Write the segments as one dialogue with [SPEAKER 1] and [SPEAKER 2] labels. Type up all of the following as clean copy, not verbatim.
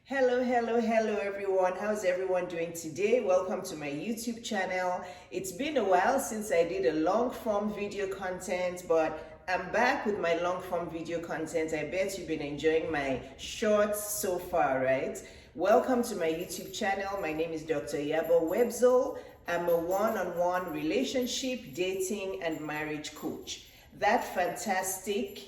[SPEAKER 1] Hello everyone. How's everyone doing today? Welcome to my YouTube channel. It's been a while since I did a long form video content, but I'm back with my long form video content. I bet you've been enjoying my shorts so far, right? Welcome to my YouTube channel. My name is Dr. Iyabo Webzol. I'm a one-on-one relationship, dating, and marriage coach. That fantastic,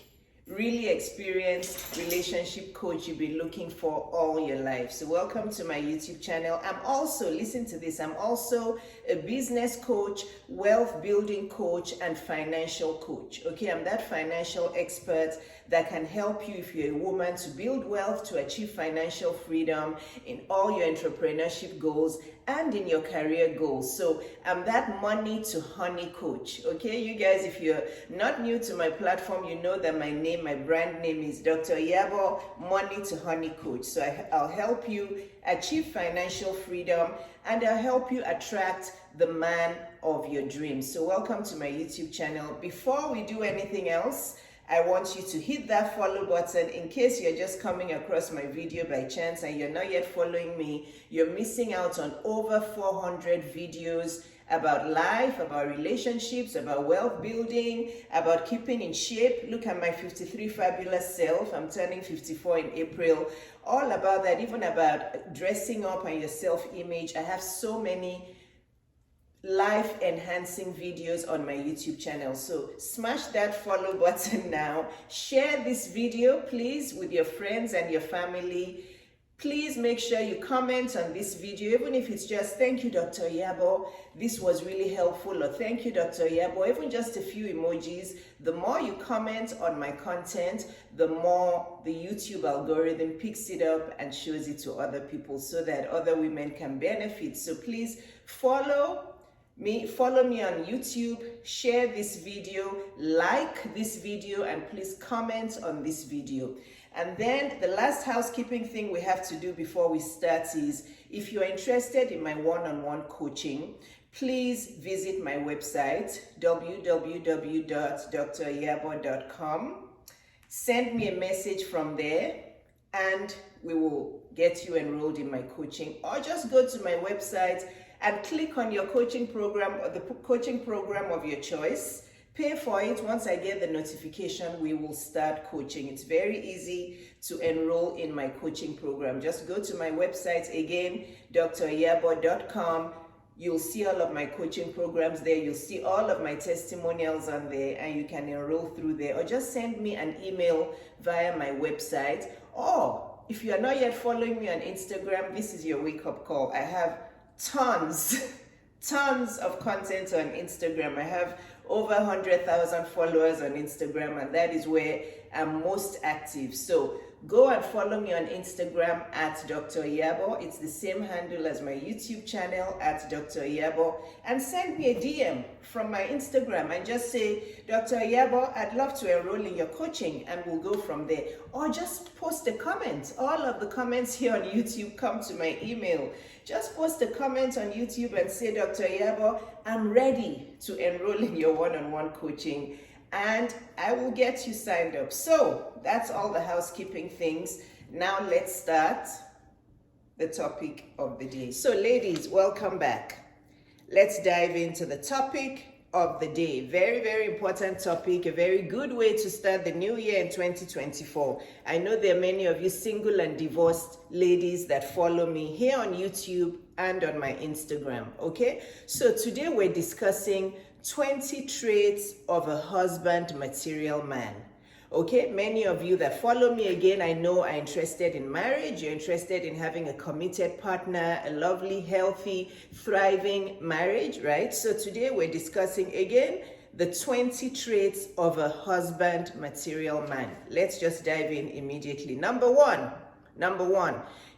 [SPEAKER 1] really experienced relationship coach you've been looking for all your life. So welcome to my YouTube channel. I'm also, listen to this, I'm also a business coach, wealth building coach, and financial coach. Okay, I'm that financial expert that can help you if you're a woman to build wealth, to achieve financial freedom in all your entrepreneurship goals and in your career goals. So I'm that money to honey coach. Okay, you guys, if you're not new to my platform, you know that my brand name is Dr. Iyabo Money to Honey Coach. So I'll help you achieve financial freedom and I'll help you attract the man of your dreams. So welcome to my YouTube channel. Before we do anything else, I want you to hit that follow button. In case you're just coming across my video by chance and you're not yet following me, you're missing out on over 400 videos about life, about relationships, about wealth building, about keeping in shape. Look at my 53 fabulous self. I'm turning 54 in April. All about that, even about dressing up and your self-image. I have so many life enhancing videos on my YouTube channel. So smash that follow button now. Share this video, please, with your friends and your family. Please make sure you comment on this video, even if it's just "Thank you, Dr. Iyabo, this was really helpful," or "Thank you, Dr. Iyabo," even just a few emojis. The more you comment on my content, the more the YouTube algorithm picks it up and shows it to other people so that other women can benefit. So please follow me on YouTube, share this video, like this video, and please comment on this video. And then the last housekeeping thing we have to do before we start is, if you're interested in my one-on-one coaching, please visit my website, www.driyabo.com. Send me a message from there and we will get you enrolled in my coaching, or just go to my website and click on your coaching program or the coaching program of your choice. Pay for it. Once I get the notification, we will start coaching. It's very easy to enroll in my coaching program. Just go to my website again, driyabo.com. You'll see all of my coaching programs there. You'll see all of my testimonials on there, and you can enroll through there, or just send me an email via my website. Or if you are not yet following me on Instagram, this is your wake-up call. I have tons of content on Instagram. I have over 100,000 followers on Instagram, and that is where I'm most active. So go and follow me on Instagram at Dr. Iyabo. It's the same handle as my YouTube channel at Dr. Iyabo. And send me a DM from my Instagram and just say, "Dr. Iyabo, I'd love to enroll in your coaching," and we'll go from there. Or just post a comment. All of the comments here on YouTube come to my email. Just post a comment on YouTube and say, "Dr. Iyabo, I'm ready to enroll in your one-on-one coaching," and I will get you signed up. So that's all the housekeeping things. Now let's start the topic of the day. So ladies, welcome back. Let's dive into the topic of the day. Very, very important topic, a very good way to start the new year in 2024. I know there are many of you single and divorced ladies that follow me here on YouTube and on my Instagram, okay? So today we're discussing 20 traits of a husband material man. Okay, many of you that follow me, again, I know are interested in marriage. You're interested in having a committed partner, a lovely, healthy, thriving marriage, right? So today we're discussing, again, the 20 traits of a husband material man. Let's just dive in immediately. Number one,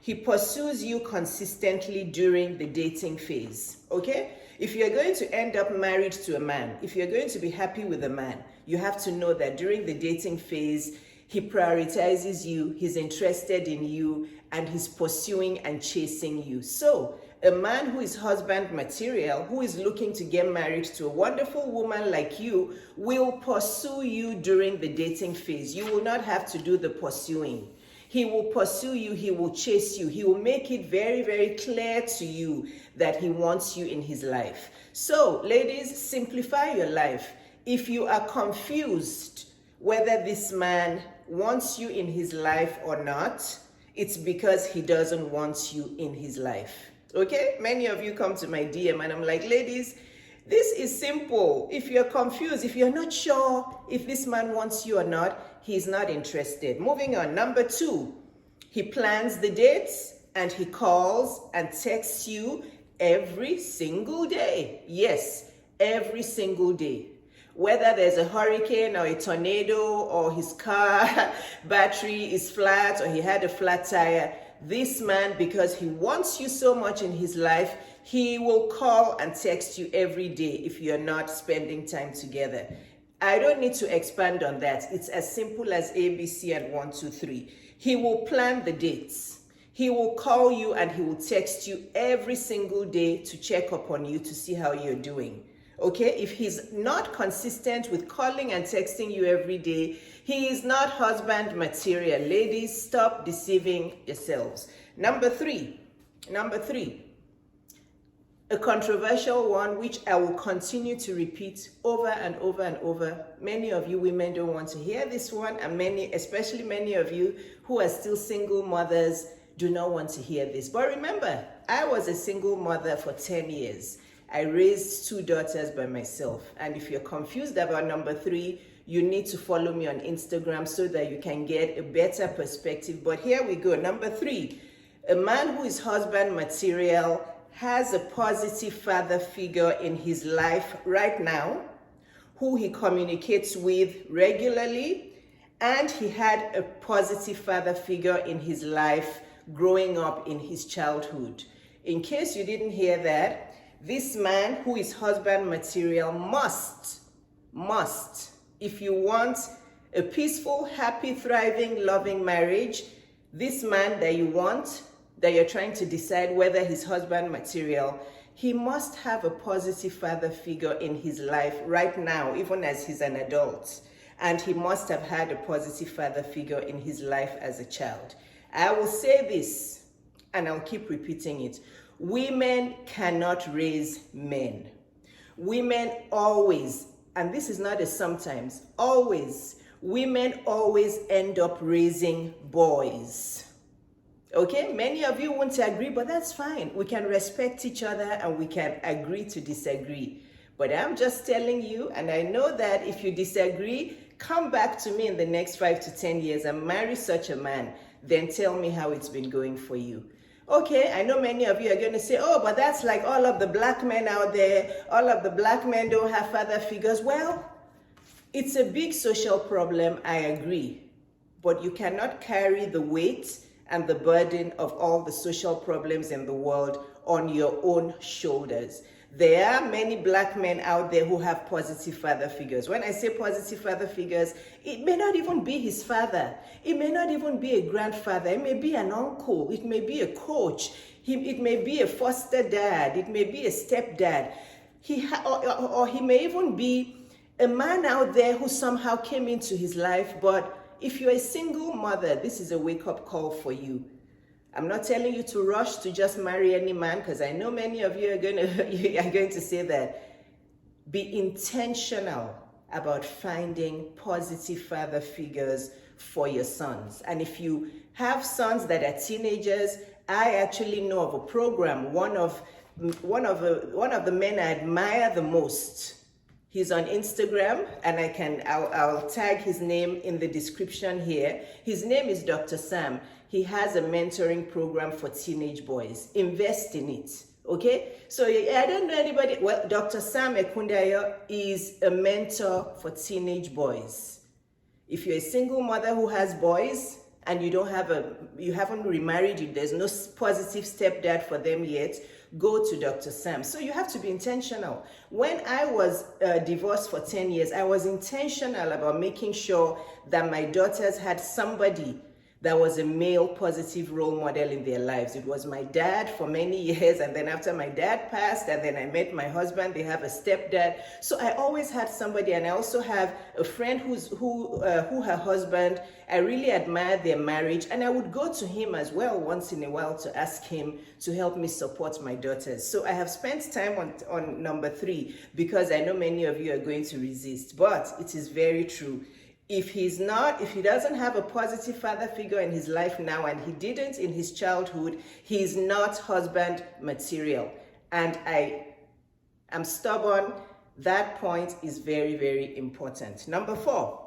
[SPEAKER 1] he pursues you consistently during the dating phase, okay? If you're going to end up married to a man, if you're going to be happy with a man, you have to know that during the dating phase, he prioritizes you, he's interested in you, and he's pursuing and chasing you. So a man who is husband material, who is looking to get married to a wonderful woman like you, will pursue you during the dating phase. You will not have to do the pursuing. He will pursue you. He will chase you. He will make it very, very clear to you that he wants you in his life. So, ladies, simplify your life. If you are confused whether this man wants you in his life or not, it's because he doesn't want you in his life. Okay? Many of you come to my DM and I'm like, ladies, this is simple. If you're confused, if you're not sure if this man wants you or not, he's not interested. Moving on. Number 2, he plans the dates and he calls and texts you every single day. Yes, every single day. Whether there's a hurricane or a tornado or his car battery is flat or he had a flat tire, this man, because he wants you so much in his life, he will call and text you every day if you're not spending time together. I don't need to expand on that. It's as simple as ABC and 1, 2, 3. He will plan the dates. He will call you and he will text you every single day to check up on you to see how you're doing. Okay, if he's not consistent with calling and texting you every day, he is not husband material. Ladies, stop deceiving yourselves. Number three, a controversial one, which I will continue to repeat over and over and over. Many of you women don't want to hear this one, and especially many of you who are still single mothers, do not want to hear this. But remember, I was a single mother for 10 years. I raised 2 daughters by myself. And if you're confused about number 3, you need to follow me on Instagram so that you can get a better perspective. But here we go. Number 3, a man who is husband material has a positive father figure in his life right now, who he communicates with regularly, and he had a positive father figure in his life growing up in his childhood. In case you didn't hear that, this man who is husband material must, if you want a peaceful, happy, thriving, loving marriage, this man that you want, that you're trying to decide whether he's husband material, he must have a positive father figure in his life right now, even as he's an adult. And he must have had a positive father figure in his life as a child. I will say this, and I'll keep repeating it. Women cannot raise men. Women always, and this is not a sometimes, always, women always end up raising boys. Okay, many of you won't agree, but that's fine. We can respect each other and we can agree to disagree. But I'm just telling you, and I know that if you disagree, come back to me in the next 5 to 10 years and marry such a man. Then tell me how it's been going for you. Okay, I know many of you are going to say, oh, but that's like all of the black men out there. All of the black men don't have father figures. Well, it's a big social problem, I agree. But you cannot carry the weight and the burden of all the social problems in the world on your own shoulders. There are many black men out there who have positive father figures. When I say positive father figures, it may not even be his father. It may not even be a grandfather. It may be an uncle. It may be a coach. It may be a foster dad. It may be a stepdad. Or he may even be a man out there who somehow came into his life. But if you're a single mother, this is a wake-up call for you. I'm not telling you to rush to just marry any man, because I know many of you are going to say that. Be intentional about finding positive father figures for your sons. And if you have sons that are teenagers, I actually know of a program. One of the men I admire the most. He's on Instagram, and I'll tag his name in the description here. His name is Dr. Sam. He has a mentoring program for teenage boys. Invest in it, okay? So I don't know anybody. Well, Dr. Sam Ekundayo is a mentor for teenage boys. If you're a single mother who has boys and you haven't remarried, there's no positive stepdad for them yet, go to Dr. Sam. So you have to be intentional. When I was divorced for 10 years, I was intentional about making sure that my daughters had somebody that was a male positive role model in their lives. It was my dad for many years, and then after my dad passed, and then I met my husband, they have a stepdad. So I always had somebody, and I also have a friend who her husband, I really admired their marriage, and I would go to him as well once in a while to ask him to help me support my daughters. So I have spent time on number 3 because I know many of you are going to resist, but it is very true. If he doesn't have a positive father figure in his life now, and he didn't in his childhood, he is not husband material. And I am stubborn. That point is very, very important. Number 4,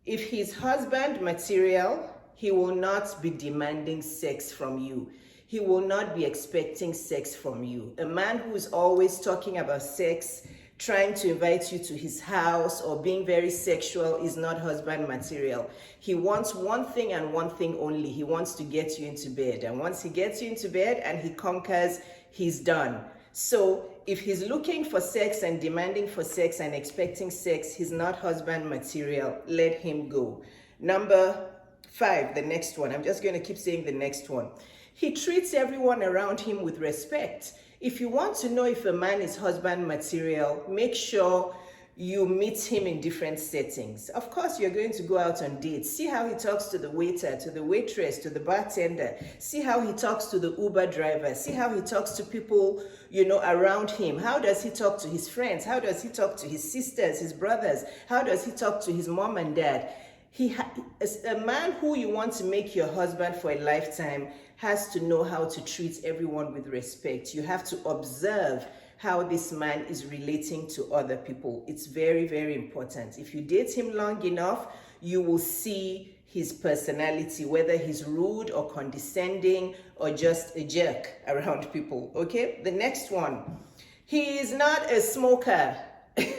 [SPEAKER 1] if he's husband material, he will not be demanding sex from you. He will not be expecting sex from you. A man who is always talking about sex, trying to invite you to his house, or being very sexual is not husband material. He wants one thing and one thing only. He wants to get you into bed. And once he gets you into bed and he conquers, he's done. So if he's looking for sex and demanding for sex and expecting sex, he's not husband material. Let him go. Number 5, the next one. I'm just going to keep saying the next one. He treats everyone around him with respect. If you want to know if a man is husband material, make sure you meet him in different settings. Of course, you're going to go out on dates. See how he talks to the waiter, to the waitress, to the bartender. See how he talks to the Uber driver. See how he talks to people, around him. How does he talk to his friends? How does he talk to his sisters, his brothers? How does he talk to his mom and dad? A man who you want to make your husband for a lifetime has to know how to treat everyone with respect. You have to observe how this man is relating to other people. It's very, very important. If you date him long enough, you will see his personality, whether he's rude or condescending or just a jerk around people, okay? The next one, he is not a smoker,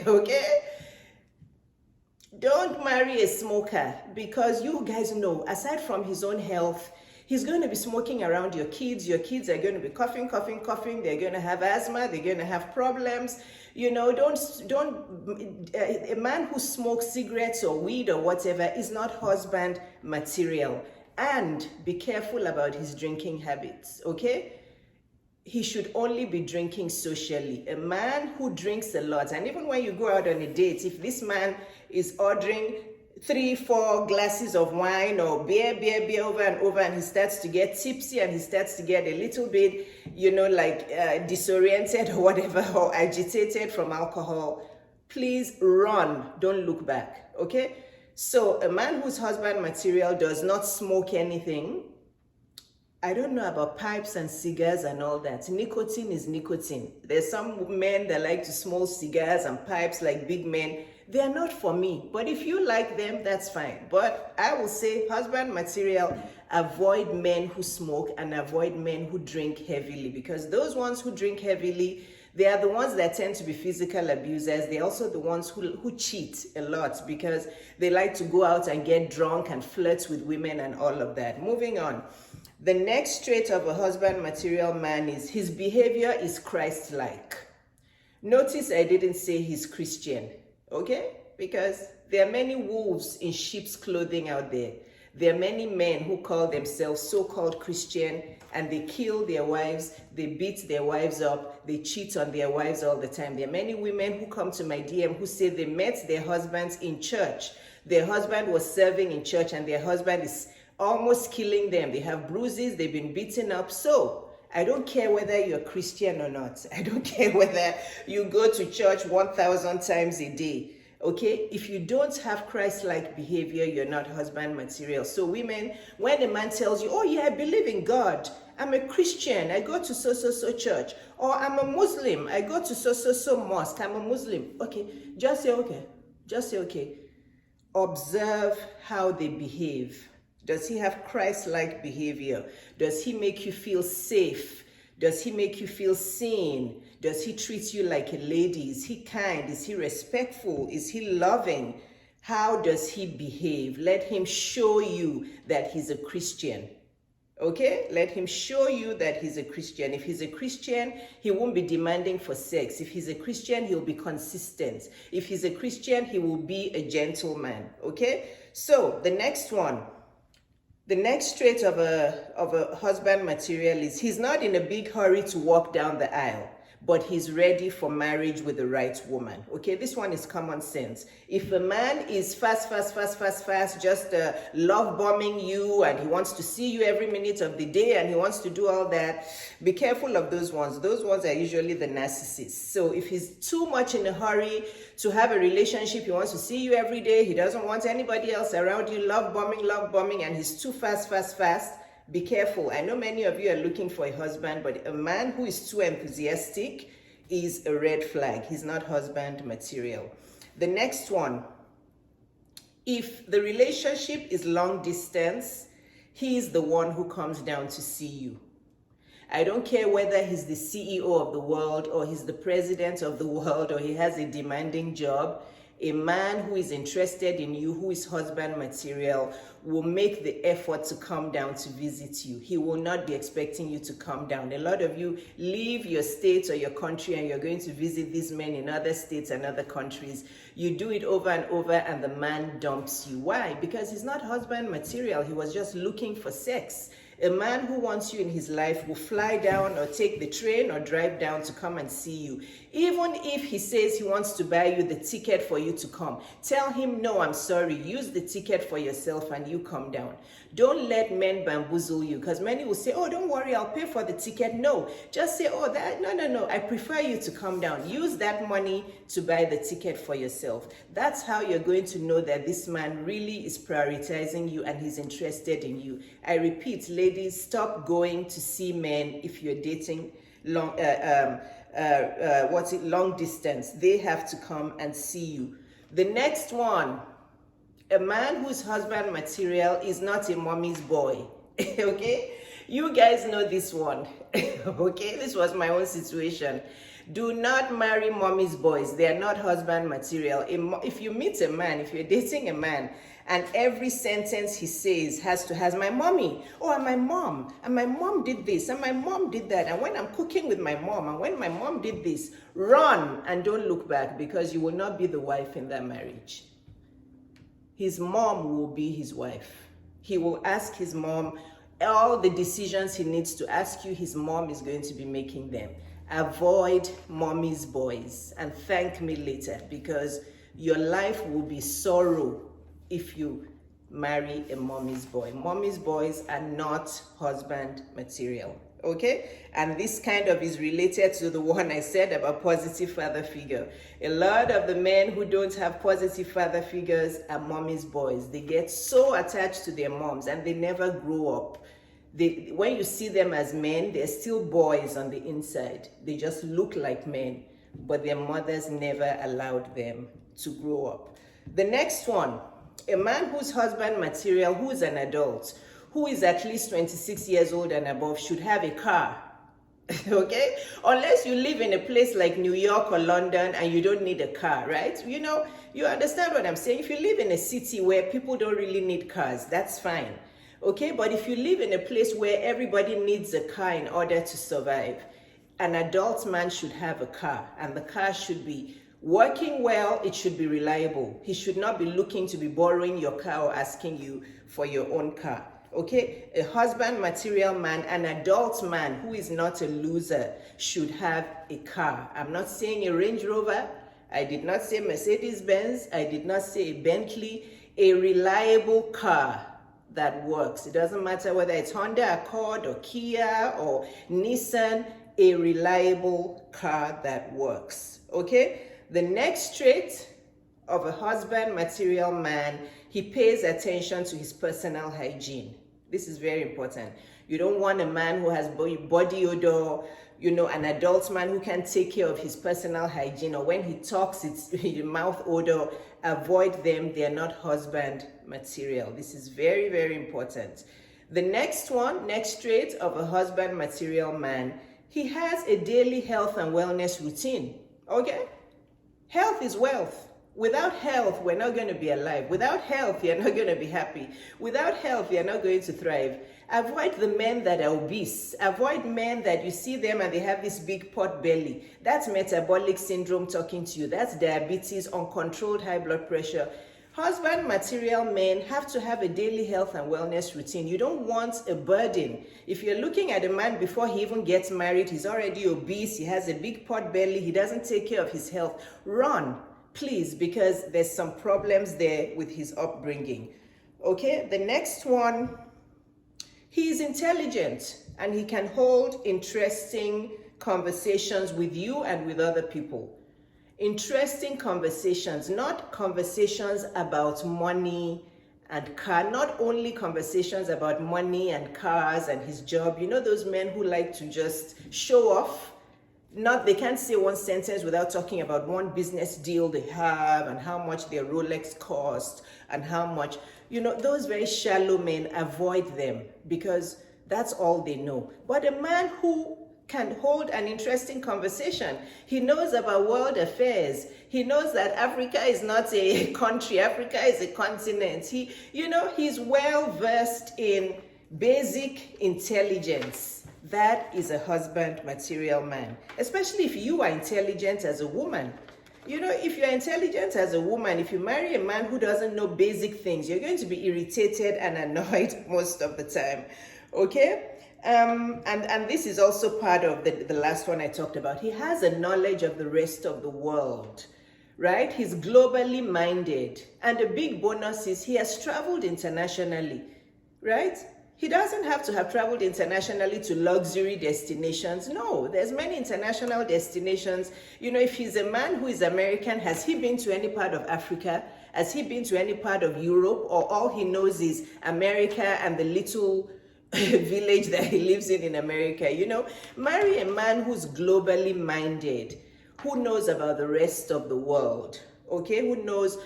[SPEAKER 1] okay? Don't marry a smoker, because you guys know, aside from his own health, he's going to be smoking around your kids. Your kids are going to be coughing. They're going to have asthma. They're going to have problems. A man who smokes cigarettes or weed or whatever is not husband material. And be careful about his drinking habits, okay? He should only be drinking socially. A man who drinks a lot, and even when you go out on a date, if this man is ordering 3-4 glasses of wine or beer over and over, and he starts to get tipsy and he starts to get a little bit, disoriented or whatever, or agitated from alcohol, please run. Don't look back, okay? So a man whose husband material does not smoke anything. I don't know about pipes and cigars and all that. Nicotine is nicotine. There's some men that like to smoke cigars and pipes like big men. They are not for me. But if you like them, that's fine. But I will say, husband material, avoid men who smoke and avoid men who drink heavily, because those ones who drink heavily, they are the ones that tend to be physical abusers. They're also the ones who cheat a lot, because they like to go out and get drunk and flirt with women and all of that. Moving on. The next trait of a husband material man is his behavior is Christ-like. Notice I didn't say he's Christian, okay? Because there are many wolves in sheep's clothing out there. There are many men who call themselves so-called Christian, and they kill their wives, they beat their wives up, they cheat on their wives all the time. There are many women who come to my DM who say they met their husbands in church. Their husband was serving in church and their husband is almost killing them. They have bruises, they've been beaten up. So I don't care whether you're Christian or not. I don't care whether you go to church 1,000 times a day. Okay, if you don't have Christ-like behavior, you're not husband material. So women, when a man tells you, oh yeah, I believe in God, I'm a Christian, I go to so church, or I'm a Muslim, I go to so mosque, I'm a Muslim. Okay, just say okay. Just say okay. Observe how they behave. Does he have Christ-like behavior? Does he make you feel safe? Does he make you feel seen? Does he treat you like a lady? Is he kind? Is he respectful? Is he loving? How does he behave? Let him show you that he's a Christian. Okay? Let him show you that he's a Christian. If he's a Christian, he won't be demanding for sex. If he's a Christian, he'll be consistent. If he's a Christian, he will be a gentleman. Okay? So, the next one. The next trait of a husband material is he's not in a big hurry to walk down the aisle, but he's ready for marriage with the right woman. Okay, this one is common sense. If a man is fast, just love bombing you, and he wants to see you every minute of the day, and he wants to do all that, be careful of those ones. Those ones are usually the narcissists. So if he's too much in a hurry to have a relationship, he wants to see you every day, he doesn't want anybody else around you, love bombing, and he's too fast, be careful. I know many of you are looking for a husband, but a man who is too enthusiastic is a red flag. He's not husband material. The next one, if the relationship is long distance, he is the one who comes down to see you. I don't care whether he's the CEO of the world, or he's the president of the world, or he has a demanding job. A man who is interested in you, who is husband material, will make the effort to come down to visit you. He will not be expecting you to come down. A lot of you leave your state or your country and you're going to visit these men in other states and other countries. You do it over and over and the man dumps you. Why? Because he's not husband material. He was just looking for sex. A man who wants you in his life will fly down or take the train or drive down to come and see you. Even if he says he wants to buy you the ticket for you to come, tell him, no, I'm sorry, use the ticket for yourself and you come down. Don't let men bamboozle you, because many will say, oh, don't worry, I'll pay for the ticket. No, just say, oh, no, I prefer you to come down. Use that money to buy the ticket for yourself. That's how you're going to know that this man really is prioritizing you and he's interested in you. I repeat, ladies, stop going to see men if you're dating long distance. They have to come and see you. The next one, a man whose husband material is not a mommy's boy. Okay, you guys know this one. Okay, this was my own situation. Do not marry mommy's boys. They are not husband material. If you meet a man, if you're dating a man, and every sentence he says has my mommy, oh, and my mom did this, and my mom did that, and when I'm cooking with my mom, and when my mom did this, run and don't look back, because you will not be the wife in that marriage. His mom will be his wife. He will ask his mom all the decisions he needs to ask you. His mom is going to be making them. Avoid mommy's boys and thank me later, because your life will be sorrow if you marry a mommy's boy. Mommy's boys are not husband material. Okay, and this kind of is related to the one I said about positive father figure. A lot of the men who don't have positive father figures are mommy's boys. They get so attached to their moms and they never grow up. When you see them as men, they're still boys on the inside. They just look like men, but their mothers never allowed them to grow up. The next one, a man whose husband material, who is an adult, who is at least 26 years old and above, should have a car. Okay? Unless you live in a place like New York or London and you don't need a car, right? You know, you understand what I'm saying? If you live in a city where people don't really need cars, that's fine. Okay? But if you live in a place where everybody needs a car in order to survive, an adult man should have a car, and the car should be working well, it should be reliable. He should not be looking to be borrowing your car or asking you for your own car. Okay, a husband material man, an adult man who is not a loser, should have a car. I'm not saying a Range Rover. I did not say Mercedes-Benz. I did not say a Bentley. A reliable car that works. It doesn't matter whether it's Honda Accord or Kia or Nissan. A reliable car that works. Okay, the next trait of a husband material man, he pays attention to his personal hygiene. This is very important. You don't want a man who has body odor, you know, an adult man who can take care of his personal hygiene, or when he talks, it's mouth odor. Avoid them. They are not husband material. This is very, very important. The next trait of a husband material man, he has a daily health and wellness routine. Okay? Health is wealth. Without health, we're not going to be alive. Without health, you're not going to be happy. Without health, you're not going to thrive. Avoid the men that are obese. Avoid men that you see them and they have this big pot belly. That's metabolic syndrome talking to you. That's diabetes, uncontrolled high blood pressure. Husband material men have to have a daily health and wellness routine. You don't want a burden. If you're looking at a man before he even gets married, he's already obese, he has a big pot belly, he doesn't take care of his health, run, please, because there's some problems there with his upbringing. Okay, the next one, he is intelligent and he can hold interesting conversations with you and with other people. Interesting conversations, not conversations about money and car, not only conversations about money and cars and his job. You know those men who like to just show off? They can't say one sentence without talking about one business deal they have and how much their Rolex cost and how much, those very shallow men, avoid them because that's all they know. But a man who can hold an interesting conversation. He knows about world affairs. He knows that Africa is not a country. Africa is a continent. He's well versed in basic intelligence. That is a husband material man, especially if you are intelligent as a woman. If you're intelligent as a woman, if you marry a man who doesn't know basic things, you're going to be irritated and annoyed most of the time. Okay? And this is also part of the last one I talked about. He has a knowledge of the rest of the world, right? He's globally minded. And the big bonus is he has traveled internationally, right? He doesn't have to have traveled internationally to luxury destinations. No, there's many international destinations. If he's a man who is American, has he been to any part of Africa? Has he been to any part of Europe? Or all he knows is America and the little village that he lives in America? Marry a man who's globally minded, who knows about the rest of the world, okay? Who knows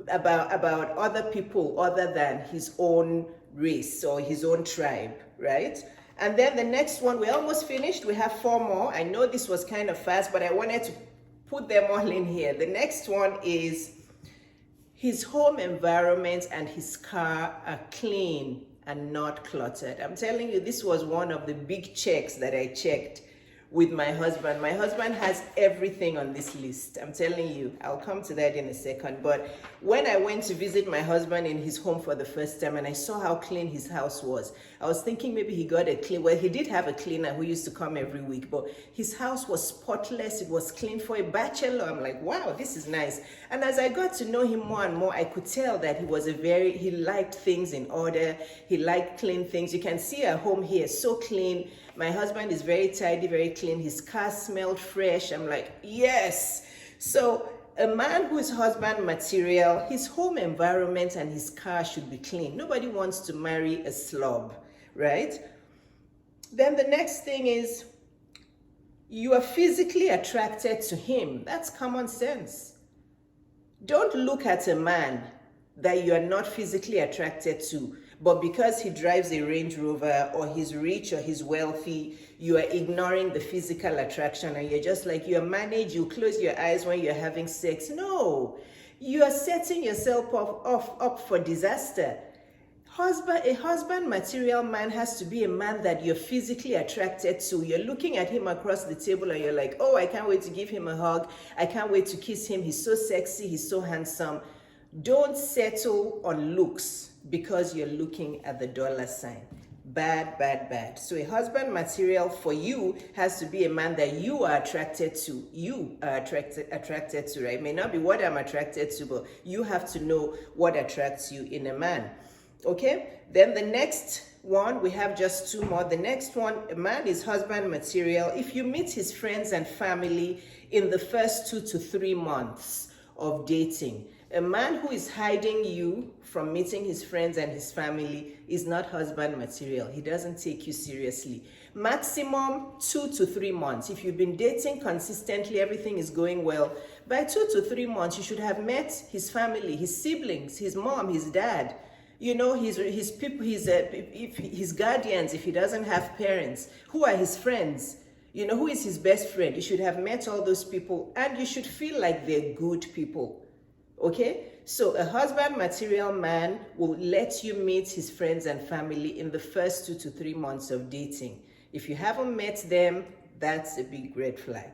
[SPEAKER 1] about other people other than his own race or his own tribe, right? And then the next one, we're almost finished. We have 4 more. I know this was kind of fast, but I wanted to put them all in here. The next one is his home environment and his car are clean and not cluttered. I'm telling you, this was one of the big checks that I checked with my husband. My husband has everything on this list. I'm telling you, I'll come to that in a second. But when I went to visit my husband in his home for the first time and I saw how clean his house was, I was thinking maybe he got a clean, well, he did have a cleaner who used to come every week, but his house was spotless. It was clean for a bachelor. I'm like, wow, this is nice. And as I got to know him more and more, I could tell that he liked things in order. He liked clean things. You can see our home here, so clean. My husband is very tidy, very clean. His car smelled fresh. I'm like, yes. So a man who is husband material, his home environment and his car should be clean. Nobody wants to marry a slob, right? Then the next thing is you are physically attracted to him. That's common sense. Don't look at a man that you are not physically attracted to, but because he drives a Range Rover or he's rich or he's wealthy, you are ignoring the physical attraction and you're just like, you're managed, you close your eyes when you're having sex. No, you are setting yourself up for disaster. A husband material man has to be a man that you're physically attracted to. You're looking at him across the table and you're like, oh, I can't wait to give him a hug. I can't wait to kiss him. He's so sexy. He's so handsome. Don't settle on looks because you're looking at the dollar sign. Bad, bad, bad. So a husband material for you has to be a man that you are attracted to. You are attracted to, right? It may not be what I'm attracted to, but you have to know what attracts you in a man. Okay? Then the next one, we have just 2 more. The next one, a man is husband material. If you meet his friends and family in the first 2 to 3 months of dating, a man who is hiding you from meeting his friends and his family is not husband material. He doesn't take you seriously. Maximum 2 to 3 months. If you've been dating consistently, everything is going well. By 2 to 3 months, you should have met his family, his siblings, his mom, his dad. His people, his guardians, if he doesn't have parents. Who are his friends? Who is his best friend? You should have met all those people and you should feel like they're good people. Okay, so a husband material man will let you meet his friends and family in the first 2 to 3 months of dating. If you haven't met them, that's a big red flag.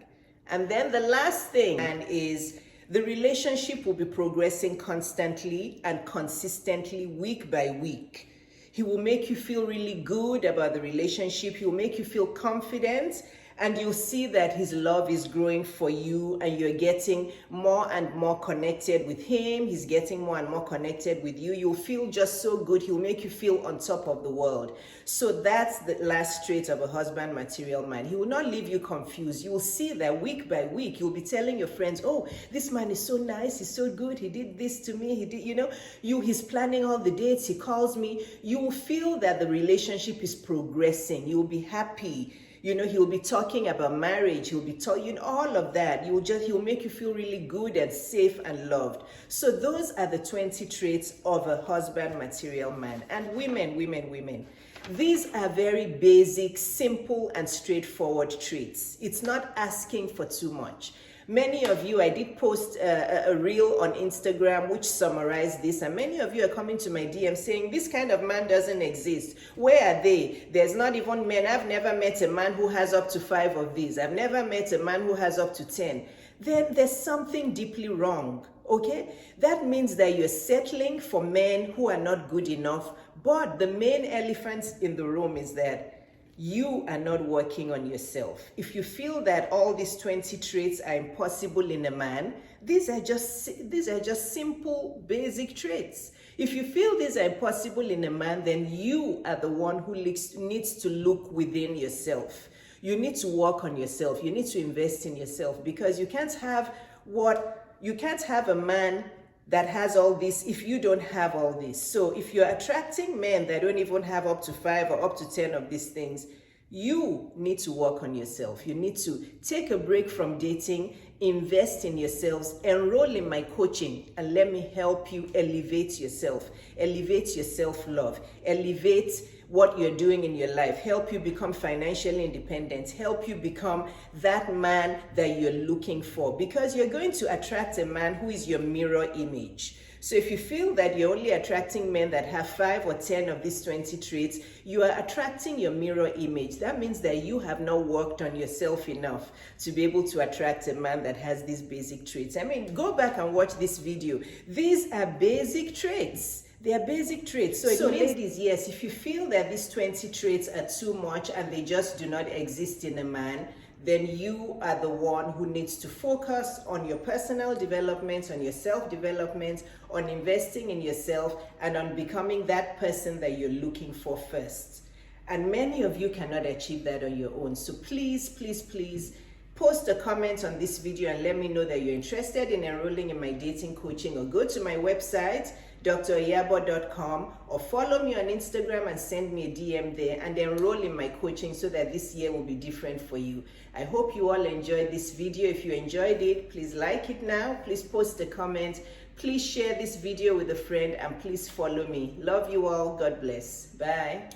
[SPEAKER 1] And then the last thing is The relationship will be progressing constantly and consistently week by week. He will make you feel really good about the relationship. He will make you feel confident, and you'll see that his love is growing for you, and you're getting more and more connected with him. He's getting more and more connected with you. You'll feel just so good. He'll make you feel on top of the world. So that's the last trait of a husband material man. He will not leave you confused. You will see that week by week. You'll be telling your friends, oh, this man is so nice. He's so good. He did this to me. He did, he's planning all the dates. He calls me. You will feel that the relationship is progressing. You'll be happy. He'll be talking about marriage. He'll be talking all of that. He'll make you feel really good and safe and loved. So those are the 20 traits of a husband material man. And women. These are very basic, simple, and straightforward traits. It's not asking for too much. Many of you, I did post a reel on Instagram which summarized this, and many of you are coming to my DM saying, this kind of man doesn't exist. Where are they? There's not even men. I've never met a man who has up to 5 of these. I've never met a man who has up to 10. Then there's something deeply wrong, okay? That means that you're settling for men who are not good enough, but the main elephant in the room is that you are not working on yourself. If you feel that all these 20 traits are impossible in a man, these are just simple, basic traits. If you feel these are impossible in a man, then you are the one who needs to look within yourself. You need to work on yourself. You need to invest in yourself, because you can't have a man that has all this if you don't have all this. So if you're attracting men that don't even have up to 5 or up to 10 of these things, you need to work on yourself. You need to take a break from dating, invest in yourselves, enroll in my coaching, and let me help you elevate yourself, elevate your self-love, elevate what you're doing in your life, help you become financially independent, help you become that man that you're looking for, because you're going to attract a man who is your mirror image. So if you feel that you're only attracting men that have 5 or 10 of these 20 traits, you are attracting your mirror image. That means that you have not worked on yourself enough to be able to attract a man that has these basic traits. I mean, go back and watch this video. These are basic traits. They are basic traits. So ladies, yes, if you feel that these 20 traits are too much and they just do not exist in a man, then you are the one who needs to focus on your personal development, on your self-development, on investing in yourself, and on becoming that person that you're looking for first. And many of you cannot achieve that on your own. So please, post a comment on this video and let me know that you're interested in enrolling in my dating coaching, or go to my website, driyabo.com, or follow me on Instagram and send me a DM there, and enroll in my coaching so that this year will be different for you. I hope you all enjoyed this video. If you enjoyed it, please like it now. Please post a comment. Please share this video with a friend, and please follow me. Love you all. God bless. Bye.